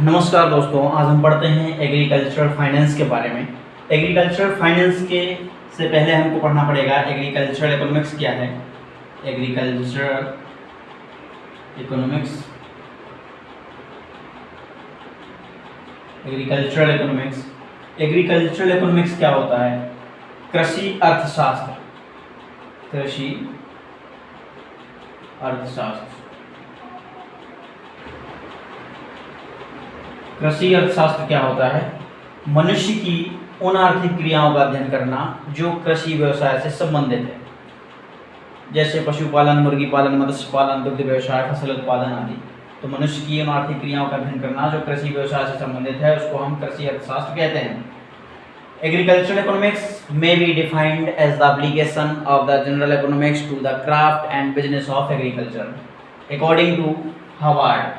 नमस्कार दोस्तों, आज हम पढ़ते हैं एग्रीकल्चरल फाइनेंस के बारे में। एग्रीकल्चरल फाइनेंस के से पहले हमको पढ़ना पड़ेगा एग्रीकल्चरल इकोनॉमिक्स क्या है। Agricultural economics agricultural economics agricultural economics क्या होता है? कृषि अर्थशास्त्र। कृषि अर्थशास्त्र कृषि अर्थशास्त्र क्या होता है? मनुष्य की उन आर्थिक क्रियाओं का अध्ययन करना जो कृषि व्यवसाय से संबंधित है, जैसे पशुपालन, मुर्गी पालन, मत्स्य पालन, दुग्ध व्यवसाय, फसल उत्पादन आदि। तो मनुष्य की उन आर्थिक क्रियाओं का अध्ययन करना जो कृषि व्यवसाय से संबंधित है उसको हम कृषि अर्थशास्त्र कहते हैं। Agricultural economics may be defined as the application of the general economics to the craft and business of agriculture. According to Howard,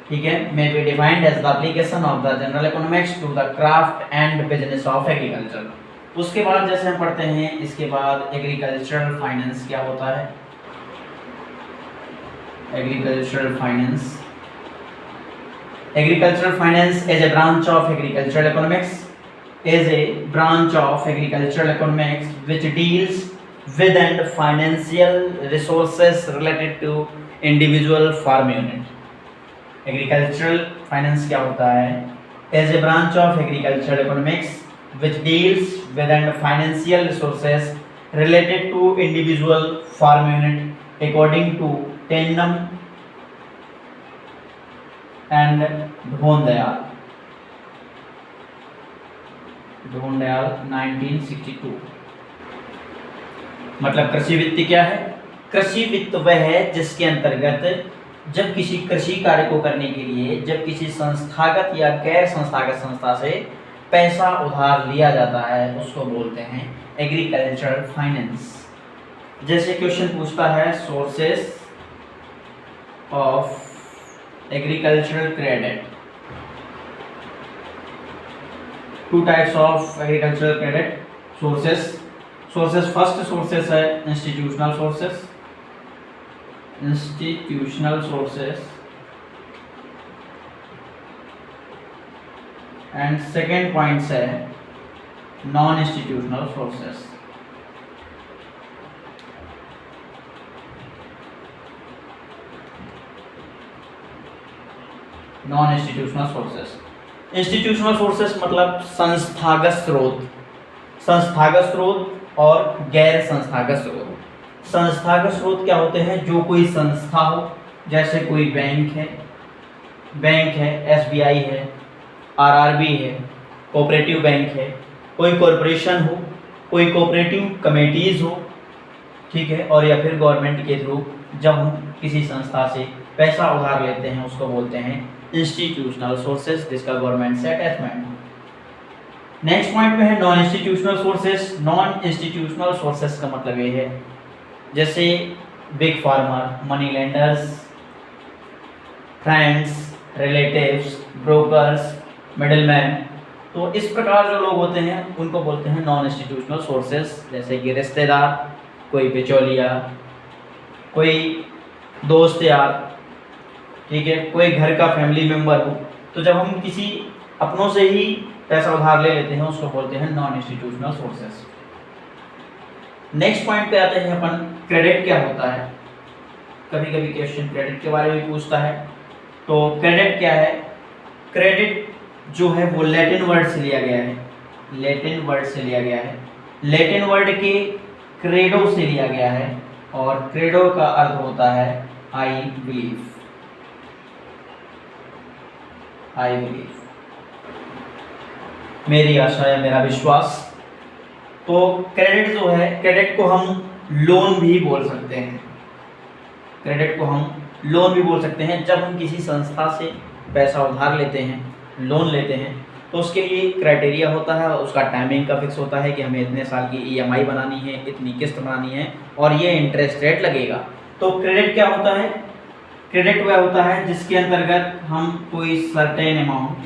ठीक है, may be defined as the application of the general economics to the craft and business of agriculture. उसके बाद जैसे हम पढ़ते हैं, इसके बाद एग्रीकल्चरल फाइनेंस क्या होता है? Agricultural finance is a branch of agricultural economics which deals with and financial resources related to individual farm unit. Agricultural finance क्या होता है? Is a branch of agricultural economics which deals with and financial resources related to individual farm unit according to Tennant and Dhondiyal 1962। मतलब कृषि वित्त क्या है? कृषि वित्त वह है जिसके अंतर्गत जब किसी कृषि कार्य को करने के लिए जब किसी संस्थागत या गैर संस्थागत संस्था से पैसा उधार लिया जाता है उसको बोलते हैं एग्रीकल्चरल फाइनेंस। जैसे क्वेश्चन पूछता है sources of agricultural credit, two types of agricultural credit sources first sources है institutional sources and second points है non institutional sources। Non institutional sources मतलब संस्थागत स्रोत और गैर संस्थागत स्रोत। संस्थागत स्रोत क्या होते हैं? जो कोई संस्था हो, जैसे कोई बैंक है, SBI है, RRB है, कोऑपरेटिव बैंक है, कोई कॉरपोरेशन हो, कोई कोऑपरेटिव कमेटीज हो, ठीक है, और या फिर गवर्नमेंट के थ्रू जब हम किसी संस्था से पैसा उधार लेते हैं उसको बोलते हैं इंस्टीट्यूशनल सोर्सेस जिसका गवर्नमेंट से अटैचमेंट। नेक्स्ट पॉइंट में है non institutional sources. Non institutional sources का मतलब ये है जैसे big farmer, money lenders, friends, relatives, brokers, middleman. तो इस प्रकार जो लोग होते हैं उनको बोलते हैं नॉन इंस्टीट्यूशनल सोर्सेस। जैसे कि रिश्तेदार, कोई बिचौलिया, कोई दोस्त यार, ठीक है, कोई घर का फैमिली मेंबर हो। तो जब हम किसी अपनों से ही पैसा उधार ले लेते हैं उसको बोलते हैं non institutional sources. Next point पे आते हैं अपन, क्रेडिट क्या होता है? कभी कभी क्वेश्चन क्रेडिट के बारे में पूछता है। तो क्रेडिट क्या है? क्रेडिट जो है वो लैटिन वर्ड से लिया गया है। लैटिन वर्ड के क्रेडो से लिया गया है और क्रेडो का अर्थ होता है आई बिलीव। मेरी आशा है, मेरा विश्वास। तो क्रेडिट जो है, क्रेडिट को हम लोन भी बोल सकते हैं। जब हम किसी संस्था से पैसा उधार लेते हैं, लोन लेते हैं, तो उसके लिए क्राइटेरिया होता है, उसका टाइमिंग का फिक्स होता है कि हमें इतने साल की EMI बनानी है, इतनी किस्त बनानी है और ये इंटरेस्ट रेट लगेगा। तो क्रेडिट क्या होता है? क्रेडिट वह होता है जिसके अंतर्गत हम कोई सर्टेन अमाउंट,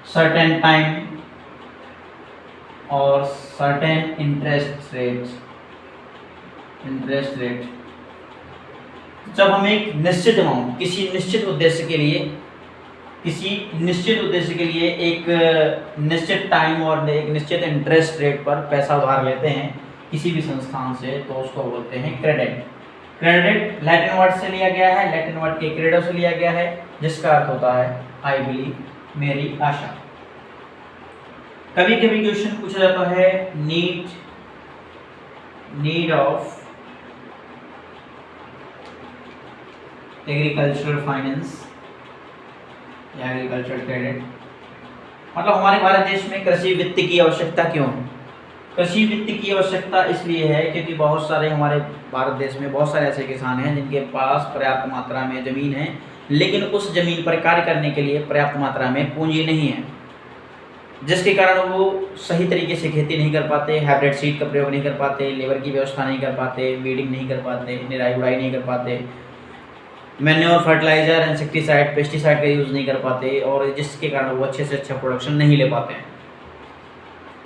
सर्टेन टाइम और certain interest rate interest rate. जब हम एक निश्चित अमाउंट किसी निश्चित उद्देश्य के लिए एक निश्चित टाइम और एक निश्चित इंटरेस्ट रेट पर पैसा उधार लेते हैं किसी भी संस्थान से, तो उसको बोलते हैं क्रेडिट। क्रेडिट लैटिन वर्ड से लिया गया है, लैटिन वर्ड के क्रेडो से लिया गया है, जिसका अर्थ होता है आई बिलीव, मेरी आशा। कभी कभी क्वेश्चन पूछा जाता है नीड ऑफ एग्रीकल्चरल फाइनेंस या एग्रीकल्चरल क्रेडिट, मतलब हमारे भारत देश में कृषि वित्त की आवश्यकता क्यों है? कृषि वित्त की आवश्यकता इसलिए है क्योंकि बहुत सारे हमारे भारत देश में बहुत सारे ऐसे किसान हैं जिनके पास पर्याप्त मात्रा में ज़मीन है, लेकिन उस ज़मीन पर कार्य करने के लिए पर्याप्त मात्रा में पूंजी नहीं है, जिसके कारण वो सही तरीके से खेती नहीं कर पाते, हाइब्रिड सीड का प्रयोग नहीं कर पाते, लेबर की व्यवस्था नहीं कर पाते, वीडिंग नहीं कर पाते, निराई गुड़ाई नहीं कर पाते, मैन्योर, फर्टिलाइज़र, इंसेक्टिसाइड, पेस्टिसाइड का यूज़ नहीं कर पाते, और जिसके कारण वो अच्छे से अच्छा प्रोडक्शन नहीं ले पाते हैं।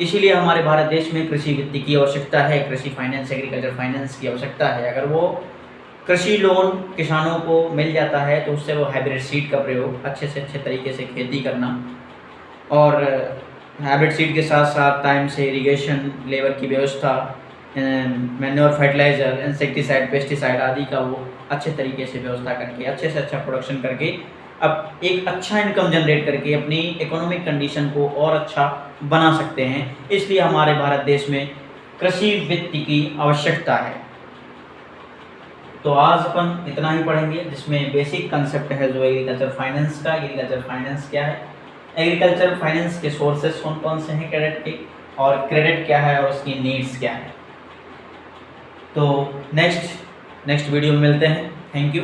इसीलिए हमारे भारत देश में कृषि वित्त की आवश्यकता है, कृषि फाइनेंस, एग्रीकल्चर फाइनेंस की आवश्यकता है। अगर वो कृषि लोन किसानों को मिल जाता है तो उससे वो हाइब्रिड सीड का प्रयोग अच्छे से अच्छे तरीके से खेती करना, और हाइब्रिड सीड के साथ साथ टाइम से इरिगेशन, लेबर की व्यवस्था, मैन्योर, फर्टिलाइज़र, इंसेक्टिसाइड, पेस्टिसाइड आदि का वो अच्छे तरीके से व्यवस्था करके अच्छे से अच्छा प्रोडक्शन करके अब एक अच्छा इनकम जनरेट करके अपनी इकोनॉमिक कंडीशन को और अच्छा बना सकते हैं। इसलिए हमारे भारत देश में कृषि वित्त की आवश्यकता है। तो आज अपन इतना ही पढ़ेंगे, जिसमें बेसिक कंसेप्ट है जो एग्रीकल्चर फाइनेंस का। एग्रीकल्चर फाइनेंस क्या है, एग्रीकल्चर फाइनेंस के सोर्सेस कौन कौन से हैं क्रेडिट के, और क्रेडिट क्या है और उसकी नीड्स क्या है। तो नेक्स्ट वीडियो में मिलते हैं। Thank you.